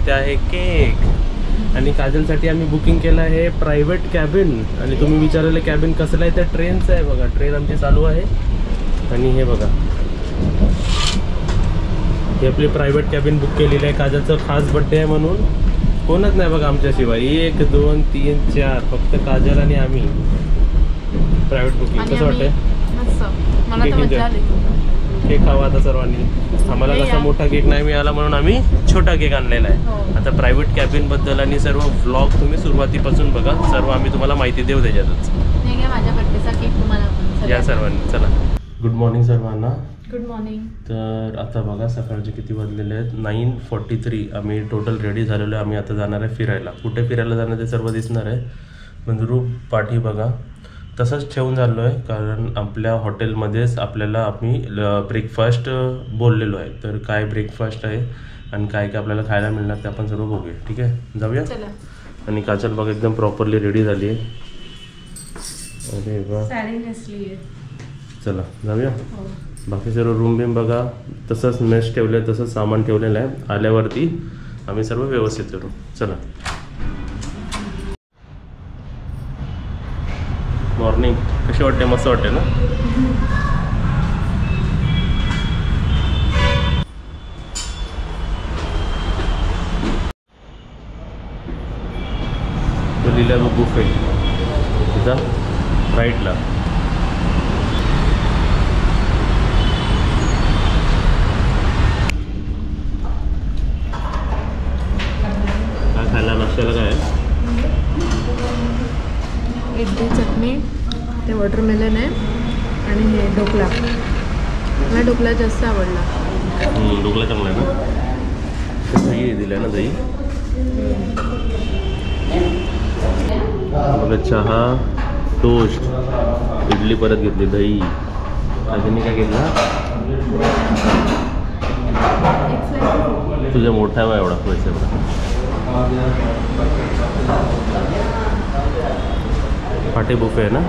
इथे आहे केक आणि काजलसाठी आम्ही बुकिंग केलं आहे प्रायव्हेट कॅबिन. आणि तुम्ही विचारलेलं कॅबिन कसलं आहे, तर ट्रेनचं आहे बघा. ट्रेन आमची चालू आहे आणि हे बघा ही आपली प्रायव्हेट कॅबिन बुक केलेली आहे. काजलचं खास बड्डे आहे म्हणून कोणच नाही बघा आमच्याशिवाय. 1 2 3 4 फक्त काजल आणि आम्ही प्रायव्हेट बुकिंग. कसं वाटतंय? केक खावा आता सर्वांनी. आम्हाला कसा मोठा केक नाही मिळाला म्हणून आम्ही छोटा केक आणलेला आहे. आता प्रायव्हेट कॅबिन बद्दल आणि सर्व व्लॉग तुम्ही सुरुवातीपासून बघा. सर्व आम्ही तुम्हाला माहिती देऊ त्याच्यातच. माझ्या बर्थडेचा केक तुम्हाला या सर्वांनी. चला गुड मॉर्निंग सर्वांना. Good morning. तर आता बघा सकाळचे किती वाजलेले आहेत 9:43. आम्ही टोटल रेडी झालेलो आहे. आम्ही आता जाणार आहे फिरायला. कुठे फिरायला जाणार ते सर्व दिसणार आहे. मंजरू पाठी बघा तसंच ठेवून झालो आहे कारण आपल्या हॉटेलमध्येच आपल्याला आम्ही ब्रेकफास्ट बोललेलो आहे. तर काय ब्रेकफास्ट आहे आणि काय काय आपल्याला खायला मिळणार ते आपण सर्व बघूया. ठीक आहे जाऊया. आणि काजल बघा एकदम प्रॉपरली रेडी झाली आहे. अरे वा चला जाऊया. बाकी सर्व रूम बिम बघा तसंच मेस ठेवलं आहे तसंच सामान ठेवलेलं आहे. आल्यावरती आम्ही सर्व व्यवस्थित करू. चला मॉर्निंग कशी वाटते? मस्त वाटते ना. लिहिला बघ बुफे तिथं राईटला. काय खायला नाश्त्याला काय आहे? इडली चटणी ते वॉटरमेलन आहे आणि हे ढोकळा. मला ढोकळा जास्त आवडला. ढोकळा चांगला आहे ना. दही दिलं आहे ना दही. बघा चहा टोस्ट इडली परत घेतली दही. अजून काय घेतला? तुझ्या मोठा आहे एवढा पैसे पाटे बुफे आहे ना.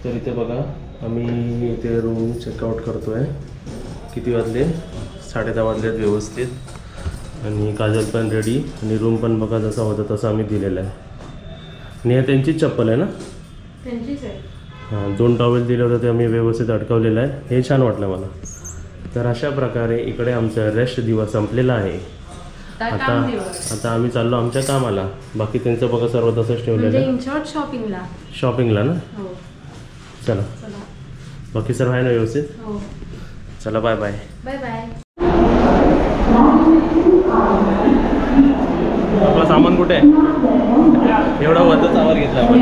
तर इथे बघा आम्ही इथे रूम चेकआउट करतो आहे. किती वाजले? 10:30 वाजलेत व्यवस्थित. आणि काजल पण रेडी आणि रूम पण बघा जसा होता तसा आम्ही दिलेला आहे. आणि हे त्यांचीच चप्पल आहे ना. त्यांचीच आहे. हां 2 टॉवेल दिले होते ते आम्ही व्यवस्थित अडकवलेलं आहे. हे छान वाटलं मला. तर अशा प्रकारे इकडे आमचा रेस्ट दिवस संपलेला आहे. आता आम्ही चाललो आमच्या कामाला. बाकी त्यांचं बघा सर्व तसंच ठेवलेलं आहे. शॉपिंगला ना. चला बाकी सर्व आहे ना व्यवस्थित. चला बाय बाय. Bye bye. आपला सामान कुठे आहे? एवढा वरचा आवार घेतला आपण.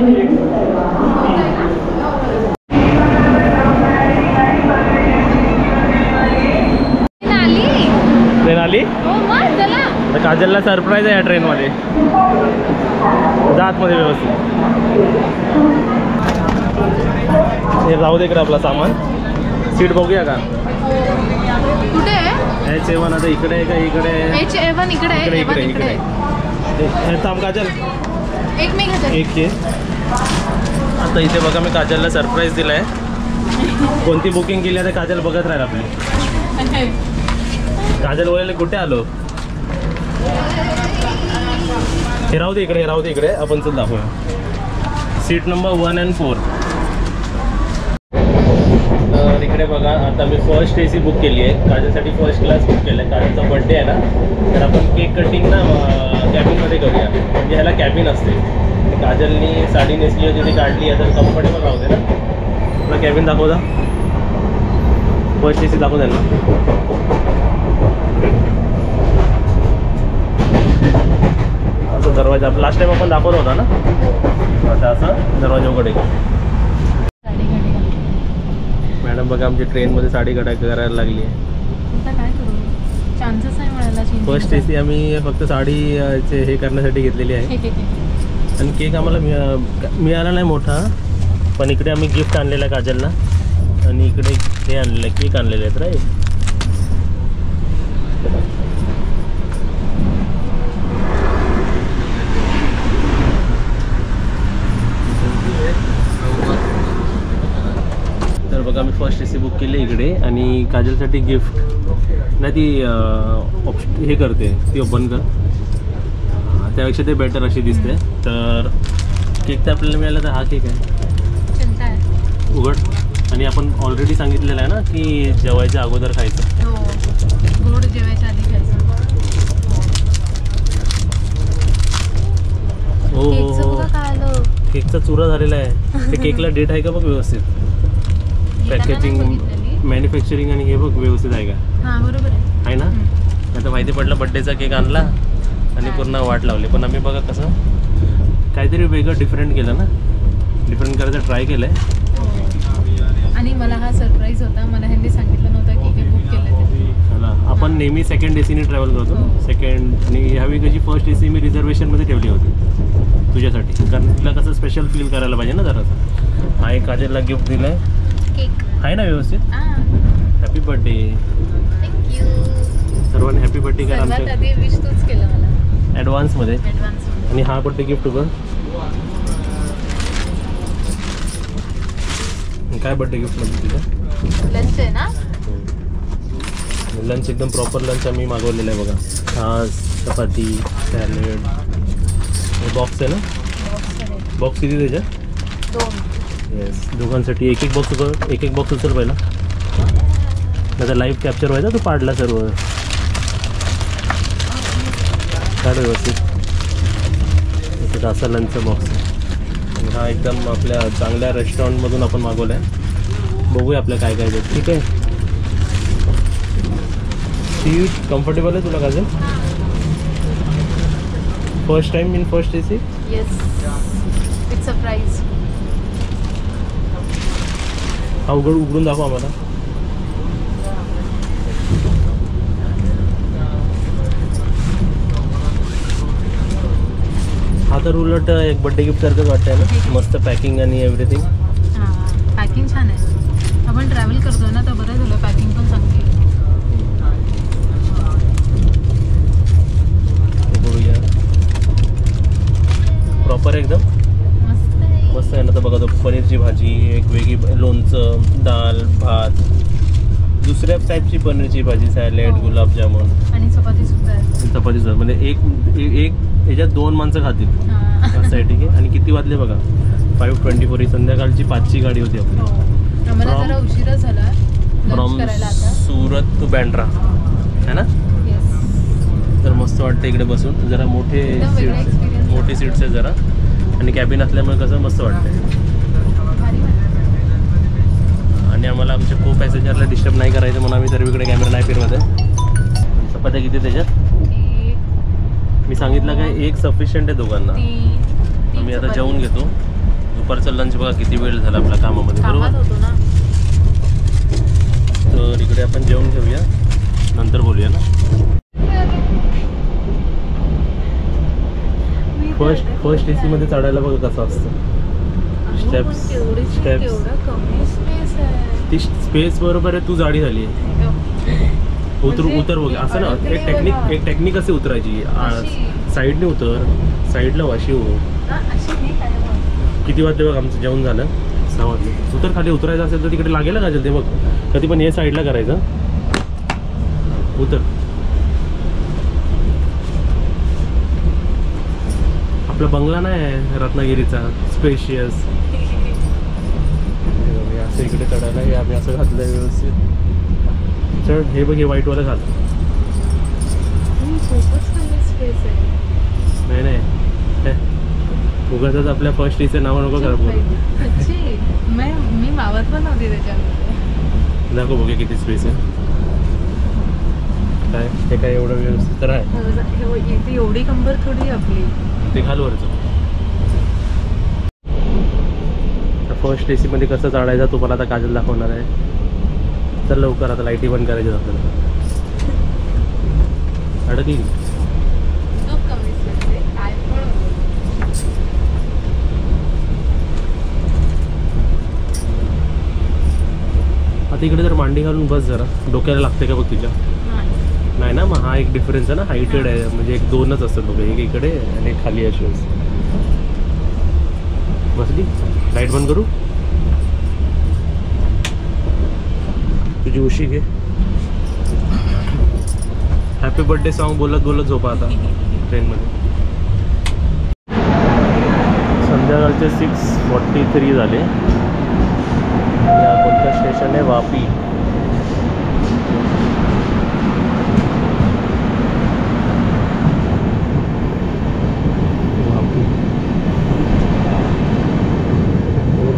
ट्रेन आली. तर काजलला सरप्राईज आहे या ट्रेनमध्ये. जा आतमध्ये व्यवस्थित. हे जाऊ दे इकडे आपला सामान. सीट बघूया का? कुठे आहे? H7 आता इकडे आहे का इकडे? H7 इकडे आहे. इकडे थांब काजल. एक घे. आता इथे बघा मी काजलला सरप्राईज दिला आहे. कोणती बुकिंग केली आहे तर काजल बघत राहील आपली. काजल बोलायला कुठे आलो? हे राहू दे इकडे आपण चल दाखवूया. सीट नंबर 1 आणि 4. तर इकडे बघा आता मी फर्स्ट AC बुक केली आहे. काजलसाठी फर्स्ट क्लास बुक केलं आहे. काजलचा बड्डे आहे ना तर आपण केक कटिंग ना कॅबिनमध्ये करूया. म्हणजे ह्याला कॅबिन असते. काजलनी साडी नेसली होती ती काढली आहे तर कम्फर्टेबल राहते ना. तुला कॅबिन दाखवता. फर्स्ट AC दाखव त्यांना. असं दरवाजा लास्ट टाइम आपण दाखवला होता ना. आता असं दरवाजा उघडे. मॅडम बघा आमची ट्रेनमध्ये साडी करायला लागली आहे. काय करू? चान्सेस आहे मिळायला. फर्स्ट AC आम्ही फक्त साडीचे हे करण्यासाठी घेतलेली आहे. आणि केक आम्हाला मिळाला नाही मोठा. पण इकडे आम्ही गिफ्ट आणलेलं आहे काजलला. आणि इकडे हे आणलेलं आहे केक आणलेले आहेत राईट. बघा मी फर्स्ट AC बुक केली इकडे आणि काजलसाठी गिफ्ट नाही ती हे करते ती ओपन कर त्यापेक्षा ते बेटर अशी दिसते. तर केक तर आपल्याला मिळाला तर हा केक आहे उघड आणि आपण ऑलरेडी सांगितलेलं आहे ना की जेवायच्या अगोदर खायचं. गोड जेवायच्या आधी खायचं. हो हो केकचा चुरा झालेला आहे. ते केकला डेट आहे का बघ व्यवस्थित पॅकेजिंग मॅन्युफॅक्चरिंग आणि हे बघ व्यवस्थित आहे का. हां बरोबर आहे ना. आता माहिती पडलं बड्डेचा केक आणला आणि पूर्ण वाट लावली. पण आम्ही बघा कसं काहीतरी वेगळं डिफरंट केलं ना. डिफरंट करायचं ट्राय केलं आहे. आणि मला हा सरप्राईज होता. मला ह्यांनी सांगितलं नव्हतं की हे बुक केलं ते. चला आपण नेहमी सेकंड ACने ट्रॅव्हल करतो सेकंड आणि ह्यावेळी कशी फर्स्ट AC मी रिझर्वेशनमध्ये ठेवली होती तुझ्यासाठी कारण तुला कसं स्पेशल फील करायला पाहिजे ना जरासं. हा एक काजलला गिफ्ट दिलं आहे केक आहे ना व्यवस्थित. Happy birthday thank you. सर्वांनी हॅपी बर्थडे करा सर्वात आमच्या आधी विश तूच केलं मला ॲडव्हान्समध्ये. ॲडव्हान्स. आणि हा बर्थडे गिफ्ट उघड. काय बर्थडे गिफ्टमध्ये तुझं लंच आहे ना. लंच एकदम प्रॉपर लंच आम्ही मागवलेलं आहे बघा. हा चपाती सॅलेड हे बॉक्स आहे ना. बॉक्स किती त्याच्यात 2. येस दोघांसाठी एक बॉक्स उचल एक बॉक्स उचल पहिला नाही तर लाईव्ह कॅप्चर व्हायचा तू पाडला सर्व काढ व्यवस्थित. असा लंचचा बॉक्स हा एकदम आपल्या चांगल्या रेस्टॉरंटमधून आपण मागवला आहे. बघूया आपलं काय काय देत. ठीक आहे सीट कम्फर्टेबल आहे तुला Kajal. First time in first AC. Yes it's surprise. हा उघडून दाखव आम्हाला. हा तर उलट एक बड्डे गिफ्ट सारखंच वाटतंय ना. मस्त पॅकिंग आणि एव्हरीथिंग. हां पॅकिंग छान आहे. आपण ट्रॅव्हल करतो ना तर बरं झालं पॅकिंग पण चांगली आहे. बघूया प्रॉपर एकदम मस्त आहे. मस्त आहे ना. तर बघा तो पनीरची भाजी एक वेगळी लोणचं डाल भात दुसऱ्या टाईपची पनीरची भाजी सॅलेड गुलाबजामुन आणि चपाती सुद्धा आहे. चपाती सुद्धा म्हणजे एक ह्याच्यात 2 माणसं खातील असं आहे. ठीक आहे. आणि किती वाजले बघा 5:24 ही संध्याकाळची 5ची गाडी होती आपली. आम्हाला जरा उशिरा झाला फ्रॉम करायला आता. सुरत टू बँड्रा है ना. येस तर मस्त वाटतं इकडे बसून जरा मोठे एकदम वेगळा सीट्स experience. मोठे सीट्स आहे जरा आणि कॅबिन असल्यामुळे कसं मस्त वाटतंय. भारी वाटतं. आणि आम्हाला आमच्या को पॅसेंजरला डिस्टर्ब नाही करायचं म्हणून आम्ही सर्वीकडे कॅमेरा नाही फिरवत आहे. चपात्या किती त्याच्यात मी सांगितलं काय एक सफिशियंट आहे दोघांना. आम्ही आता जेवून घेतो. दुपारचं लंच बघा किती वेळ झाला आपल्या कामामध्ये बरोबर. होतो ना तर इकडे आपण जेवून घेऊया नंतर बोलूया ना. फर्स्ट AC मध्ये चढायला बघा कसं असतं. स्टेप्स ती स्पेस बरोबर आहे. तू जाडी झाली आहे. उतर बघ असं ना. एक टेक्निक असे उतरायची. साईडने उतर साईडला वाशी हो. किती वाजले बघ आमचं जेवण झालं 6 वाजले. उतर खाली उतरायचं असेल तर तिकडे लागेल का ते बघ कधी पण हे साईडला करायचं. उतर. आपला बंगला नाही आहे रत्नागिरीचा स्पेशियस. असं इकडे चढायला हे आम्ही असं घातलं आहे व्यवस्थित. चढ हे बघ हे व्हाईटवालं घाल. नाही उगाच आपल्या फर्स्ट AC नाव नको करा पूर्ण. मी मावत पण नव्हती त्याच्यामध्ये. दाखव बघे किती स्पेस आहे. काय हे काय एवढं व्यवस्थित तर आहे. एवढी कंबर थोडी आपली. ते घाल वरचं. फर्स्ट AC मध्ये कसं चढायचं तुम्हाला आता काजल दाखवणार आहे. चल लवकर आता लाईटी बंद करायची आपल्याला. अडकली आता इकडे जर मांडी घालून बस जरा डोक्याला लागते का बघ तुझ्या. नाही ना मग हा एक डिफरन्स आहे ना. हायटेड आहे म्हणजे 2च असतात लोक एक इकडे आणि एक खाली अशी बसली. लाईट बंद करू. तुझी उशी घे. हॅपी बर्थडे सॉन्ग बोलत बोलत झोपा आता ट्रेनमध्ये. संध्याकाळचे 6:43 झाले. कोणतं स्टेशन आहे? वापी.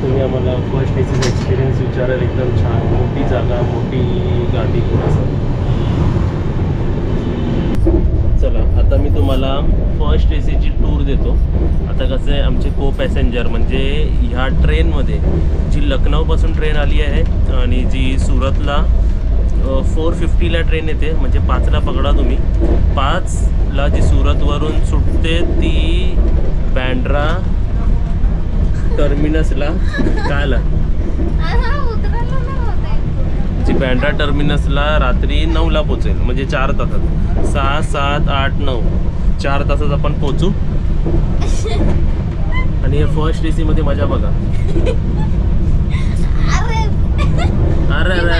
तुम्ही आम्हाला फर्स्ट एसीचा एक्सपिरियन्स विचाराल. एकदम छान, मोठी जागा, मोठी गाडी. चला आता मी तुम्हाला फर्स्ट एसीची टूर देतो. आता कसं आहे, आमचे को पॅसेंजर म्हणजे ह्या ट्रेनमध्ये जी लखनौपासून ट्रेन आली आहे आणि जी सुरतला 4:50ला ट्रेन येते, म्हणजे 5ला पकडा तुम्ही. 5ला जी सुरतवरून सुटते ती बँड्रा टर्मिनसला काय आला जी बँड्रा टर्मिनसला रात्री 9ला पोचेल, म्हणजे 4 तासात. 6, 7, 8, 9 4 तासात आपण पोचू. आणि हे फर्स्ट एसी मध्ये मजा बघा. अरे अरे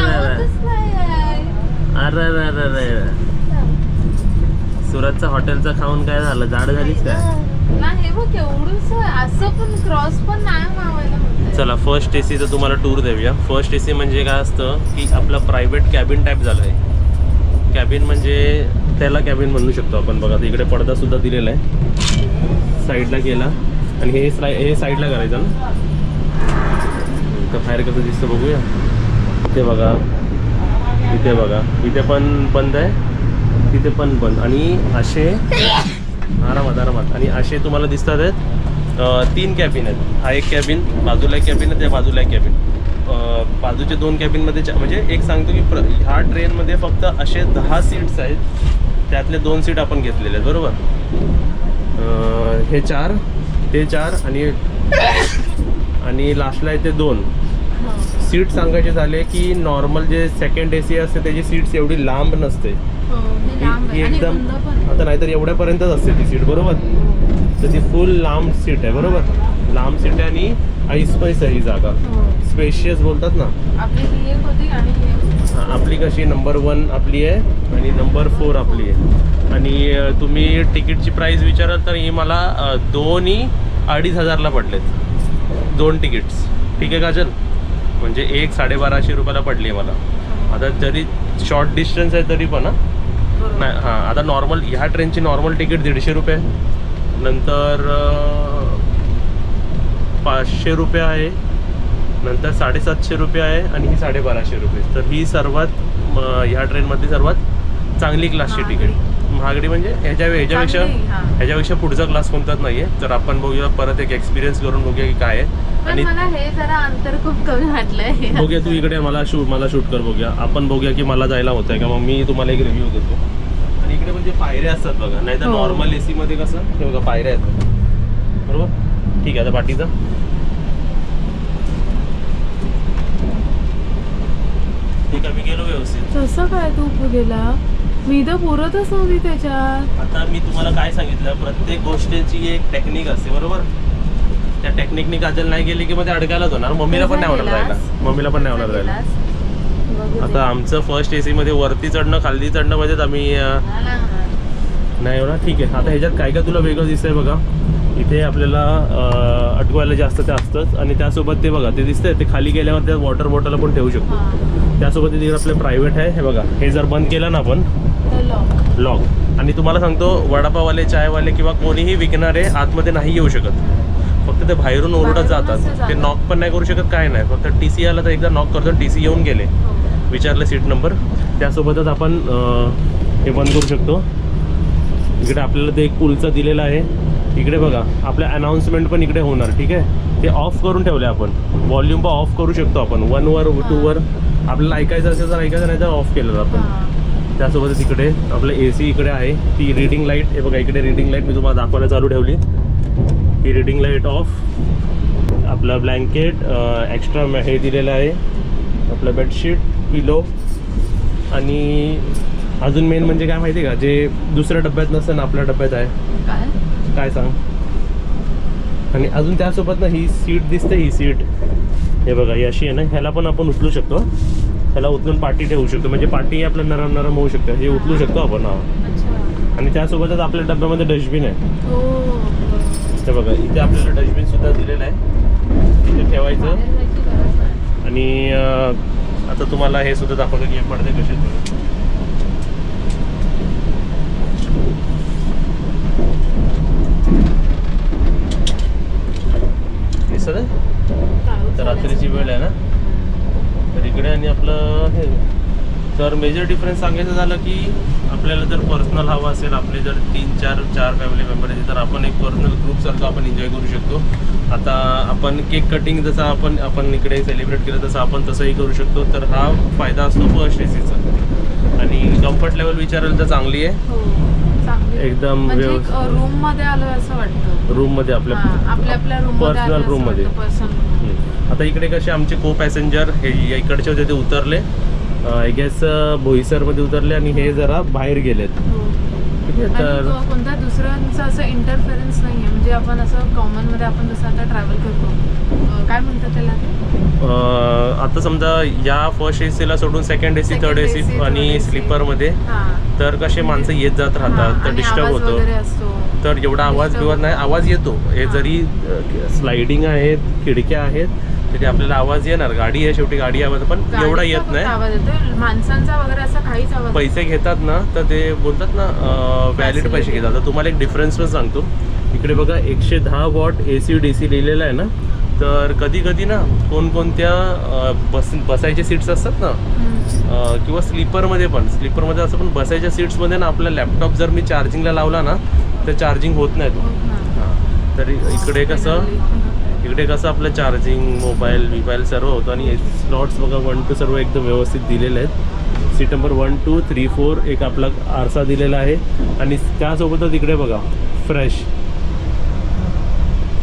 अरे अरे अरे, सुरतचा हॉटेलचा खाऊन काय झालं? जाड झालीच काय? चला फर्स्ट एसीचं तुम्हाला टूर देऊया. फर्स्ट एसी म्हणजे काय असतं की आपलं प्रायव्हेट कॅबिन टाईप झालं आहे. कॅबिन म्हणजे त्याला कॅबिन म्हणू शकतो आपण. बघा इकडे पडदा सुद्धा दिलेला आहे, साईडला केला. आणि हे साईडला करायचं ना. तर बाहेर कसं दिसतं बघूया. इथे बघा, इथे बघा, इथे पण बंद आहे, तिथे पण बंद. आणि असे आरामात आरामात. आणि असे तुम्हाला दिसतात आहेत 3 कॅबिन आहेत. हा एक कॅबिन, बाजूला एक कॅबिन आहे, त्या बाजूला एक कॅबिन. बाजूच्या 2 कॅबिनमध्ये म्हणजे एक सांगतो की ह्या ट्रेनमध्ये फक्त असे 10 सीट्स आहेत. त्यातले 2 सीट आपण घेतलेले आहेत, बरोबर. हे 4, ते 4 आणि लास्टला आहे ते 2 सीट. सांगायचे झाले की नॉर्मल जे सेकंड एसी असते त्याची सीट्स एवढी लांब नसते. ही एकदम आता नाहीतर एवढ्यापर्यंतच असते ती सीट, बरोबर. तर ती फुल लांब सीट आहे, बरोबर. लांब सीट आहे आणि ऐसपैस आहे ही जागा. स्पेशियस बोलतात ना. आपली कशी नंबर 1 आपली आहे आणि नंबर 4 आपली आहे. आणि तुम्ही तिकीटची प्राईस विचाराल तर ही मला 2ही 2,500ला पडलेत 2 तिकीट्स. ठीक आहे काजल, म्हणजे एक 1250 रुपयाला पडली आहे मला. आता जरी शॉर्ट डिस्टन्स आहे तरी पण नाही. हां, आता नॉर्मल ह्या ट्रेनची नॉर्मल तिकीट 150 रुपये, नंतर 500 रुपये आहे, नंतर 750 रुपये आहे आणि ही 1250 रुपये. तर ही सर्वात ह्या ट्रेनमधली सर्वात चांगली क्लासची तिकीट. महागडी म्हणजे ह्याच्यापेक्षा पुढचा क्लास कोणताच नाही आहे. तर आपण बघूया, परत एक एक्सपिरियन्स करून बघूया की काय आहे. आणि मला हे जरा अंतर खूप कमी वाटलंय. बघूया, तू इकडे मला शूट कर, बघूया. आपण बघूया की मला जायला होत आहे का. मग मी तुम्हाला एक रिव्ह्यू देतो. आणि इकडे म्हणजे पायऱ्या असतात बघा, नाही तर नॉर्मल एसी मध्ये कसं हे बघा पायऱ्या आहेत, बरोबर. ठीक आहे, आता पाठीचा ठीक आहे, मी गेलो व्यवस्थित. तसं काय तू गेला? मी तर पुरतच नव्हती त्याच्यात. आता मी तुम्हाला काय सांगितलं, प्रत्येक गोष्टीची एक टेक्निक असते, बरोबर. त्या टेक्निकनी काजल नाही गेली की मध्ये अडकायलाच होणार. मम्मीला पण नाही होणार राहिला, मम्मीला पण नाही होणार राहिला. आता आमचं फर्स्ट एसी मध्ये वरती चढणं खाली चढणं मध्येच आम्ही नाही होणार. ठीक आहे, आता ह्याच्यात काय काय तुला वेगळं दिसतंय बघा. इथे आपल्याला अटकवायला जे असतं ते असतंच. आणि त्यासोबत ते बघा, ते दिसतंय ते खाली गेल्यावर त्या वॉटर बॉटल पण ठेवू शकतो. त्यासोबत तिथे आपलं प्रायव्हेट आहे. हे बघा, हे जर बंद केलं ना आपण लॉक. आणि तुम्हाला सांगतो, वडापाववाले, चायवाले किंवा कोणीही विकणारे आतमध्ये नाही येऊ शकत. फक्त ते बाहेरून ओरडत जातात. ते नॉक पण नाही करू शकत, काय नाही. फक्त TC आला तर एकदा नॉक करतो, TC येऊन गेले, विचारलं सीट नंबर. त्यासोबतच आपण हे बंद करू शकतो. इकडे आपल्याला ते एक पुलचं दिलेलं आहे. इकडे बघा, आपल्या अनाऊन्समेंट पण इकडे होणार. ठीक आहे, ते ऑफ करून ठेवले आपण. व्हॉल्यूम पण ऑफ करू शकतो आपण. 1 वर 2 वर आपल्याला ऐकायचं असेल तर ऐकायचं, नाही तर ऑफ केलं आपण. त्यासोबतच इकडे आपलं AC इकडे आहे. ती रीडिंग लाईट, हे बघा इकडे रीडिंग लाईट मी तुम्हाला दाखवायला चालू ठेवली. ही रीडिंग लाईट ऑफ. आपलं ब्लँकेट एक्स्ट्रा हे दिलेलं आहे. आपलं बेडशीट, पिलो. आणि अजून मेन म्हणजे काय माहिती आहे का, जे दुसऱ्या डब्यात नसतं ना आपल्या डब्यात आहे. काय सांग. आणि अजून त्यासोबत ना ही सीट दिसते, ही सीट हे बघा ही अशी आहे ना, ह्याला पण आपण उचलू शकतो. ह्याला उचलून पाठी ठेवू शकतो, म्हणजे पाठी आपलं नरम नरम होऊ शकते, हे उचलू शकतो आपण. अच्छा. आणि त्यासोबतच आपल्या डब्यामध्ये डस्टबिन आहे. हो. हे बघा, इथे आपल्याला डस्टबिन सुद्धा दिलेलं आहे, इथे ठेवायचं. आणि आता तुम्हाला हे सुद्धा दाखवतो की हे पडदे कसे आहेत. दिसत आहे? तर रात्रीची वेळ आहे ना, तर इकडे आणि आपलं हे. तर मेजर डिफरन्स सांगायचं झालं की आपल्याला जर पर्सनल हवा असेल, आपले जर 3-4 फॅमिली मेंबर आहेत, तर आपण एक पर्सनल ग्रुपसारखं आपण एन्जॉय करू शकतो. आता आपण केक कटिंग जसं आपण इकडे सेलिब्रेट केलं तसं आपण तसंही करू शकतो. तर हा फायदा असतो फर्स्ट एसीचा. आणि कम्फर्ट लेवल विचारायला तर चांगली आहे, एकदम रूम मध्ये आलो असं वाटतं. रूम मध्ये आपल्या रूम पर्सनल रूम मध्ये. आता इकडे कसे आमचे को पॅसेंजर हे इकडचे होते ते उतरले, आय गेस बोईसरमध्ये उतरले आणि हे जरा बाहेर गेलेत. ठीक आहे. तर कोणत्या दुसऱ्यांचं असं इंटरफेरन्स नाही आहे, म्हणजे आपण असं कॉमनमध्ये आपण जसं आता ट्रॅव्हल करतो, काय म्हणतात त्याला ते, आता समजा या फर्स्ट एसीला सोडून सेकंड एसी, थर्ड एसी आणि स्लीपरमध्ये तर कसे माणसं येत जात राहतात, तर डिस्टर्ब होतो. तर एवढा आवाज बिवाज नाही, आवाज येतो. हे जरी स्लायडिंग आहेत, खिडक्या आहेत, तरी आपल्याला आवाज येणार. गाडी आहे शेवटी, गाडी आवाज, पण एवढा येत नाही. माणसांचा वगैरे असा काहीच आवाज. पैसे घेतात ना, तर ते बोलतात ना व्हॅलिड पैसे घेतात. तर तुम्हाला एक डिफरन्स पण सांगतो. इकडे बघा 110 वॉट AC DC लिहिलेलं आहे ना, तर कधी कधी ना कोणकोणत्या बसायचे सीट्स असतात ना, किंवा स्लीपरमध्ये असं पण बसायच्या सीट्समध्ये ना आपला लॅपटॉप जर मी चार्जिंगला लावला ना तर चार्जिंग होत नाही तो. हां, तर इकडे कसं आपलं चार्जिंग, मोबाईल सर्व होतं. आणि स्लॉट्स बघा 1 2 सर्व एकदम व्यवस्थित दिलेले आहेत. सीट नंबर 1 2 3 4 एक आपला आरसा दिलेला आहे. आणि त्यासोबतच इकडे बघा फ्रेश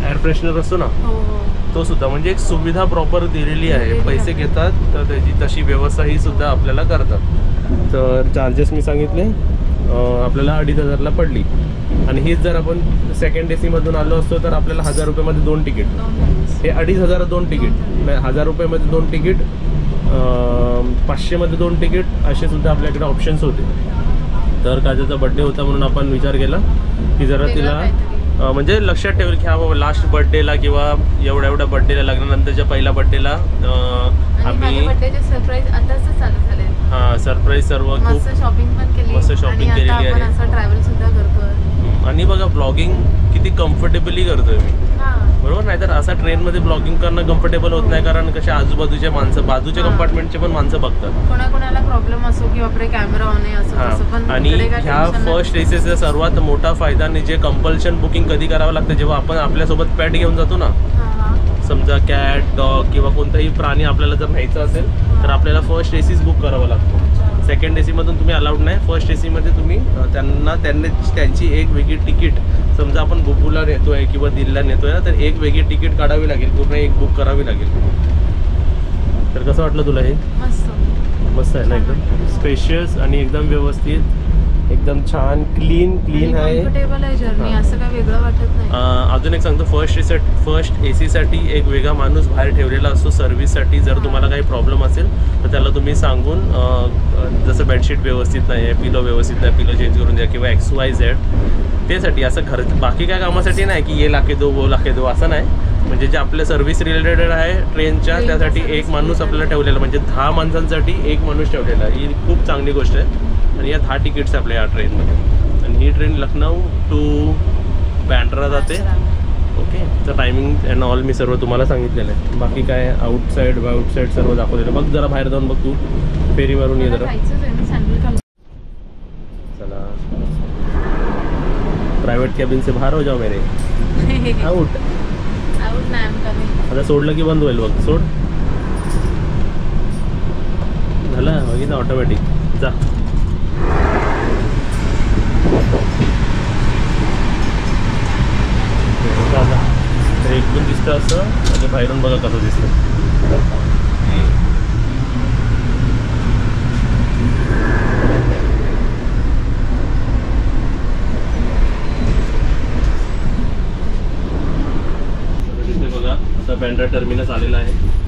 एअर फ्रेशनर असतो ना, तो सुद्धा, म्हणजे एक सुविधा प्रॉपर दिलेली आहे. पैसे घेतात तर त्याची तशी व्यवस्था ही सुद्धा आपल्याला करतात. तर चार्जेस मी सांगितले आपल्याला 2,500ला पडली. आणि हीच जर आपण सेकंड AC मधून आलो असतो तर आपल्याला 1,000 रुपयामध्ये 2 तिकीट, हे 2,500 2 तिकीट, 1,000 रुपयामध्ये 2 तिकीट, 500 मध्ये 2 तिकीट, असे सुद्धा आपल्याकडे ऑप्शन्स होते. तर काजलचा बड्डे होता म्हणून आपण विचार केला की जरा तिला म्हणजे लक्षात ठेवेल की हा बाबा लास्ट बड्डेला किंवा एवढ्या बड्डेला, लग्नानंतरच्या पहिल्या बड्डेला आम्ही सरप्राईज आताच चालू झाले. हां, सरप्राईज सर्व खूप शॉपिंग पण केली, मस्त शॉपिंग केलेली आहे. असं ट्रॅव्हल सुद्धा करतोय. आणि बघा ब्लॉगिंग किती कम्फर्टेबली करतोय मी, बरोबर. नाही तर असा ट्रेनमध्ये ब्लॉगिंग करणं कम्फर्टेबल होत नाही, कारण कसे आजूबाजूचे माणसं, बाजूच्या कंपार्टमेंटचे पण माणसं बघतात. कोणाकोणाला प्रॉब्लेम असो की आपले कॅमेरा ऑन आहे असं, पण आणि ह्या फर्स्ट एसीचा सर्वात मोठा फायदा म्हणजे जे कंपल्शन बुकिंग कधी करावं लागतं, जेव्हा आपण आपल्यासोबत पॅट घेऊन जातो ना, समजा कॅट, डॉग किंवा कोणताही प्राणी आपल्याला जर न्यायचं असेल तर आपल्याला फर्स्ट एसीच बुक करावा लागतो. सेकंड AC मधून तुम्ही अलाउड नाही. फर्स्ट AC मध्ये तुम्ही त्यांची एक वेगळी तिकीट, समजा आपण बुबूला नेतोय किंवा दिल्लीला नेतोय ना, तर एक वेगळी तिकीट काढावी लागेल, पूर्ण एक बुक करावी लागेल. तर कसं वाटलं तुला हे? मस्त आहे ना, एकदम स्पेशियस आणि एकदम व्यवस्थित, एकदम छान क्लीन आहे. असं काय वेगळं वाटत नाही. अजून एक सांगतो, फर्स्ट AC साठी एक वेगळा माणूस बाहेर ठेवलेला असतो सर्व्हिससाठी. जर तुम्हाला काही प्रॉब्लेम असेल तर त्याला तुम्ही सांगून, जसं बेडशीट व्यवस्थित नाही आहे, पिलो व्यवस्थित नाही, पिलो चेंज करून द्या किंवा XYZ, त्यासाठी. असं बाकी काय कामासाठी नाही की ये लाके दो वो लाके दो, असं नाही. म्हणजे जे आपल्या सर्व्हिस रिलेटेड आहे ट्रेनच्या, त्यासाठी एक माणूस आपल्याला ठेवलेला, म्हणजे 10 माणसांसाठी एक माणूस ठेवलेला. ही खूप चांगली गोष्ट आहे. आणि या 10 तिकीट्स आपल्या या ट्रेनमध्ये. आणि ही ट्रेन लखनौ टू बँड्रा जाते. ओके, तर टायमिंग अँड ऑल मी सर्व तुम्हाला सांगितलेलं आहे. बाकी काय आउटसाईड सर्व दाखवलेलं. बघ जरा बाहेर जाऊन बघ, तू फेरी मारून ये जरा. चला, प्रायव्हेट कॅबिन से बाहेर हो जाओ मेरे. आउट आता सोडलं की बंद होईल बघ. सोड, झालं बघित ना, ऑटोमॅटिक जा. तर एकदम दिसतं असं, म्हणजे बाहेरून बघा कसं दिसतं. तिथे बघा आता बँड्रा टर्मिनस आलेला आहे.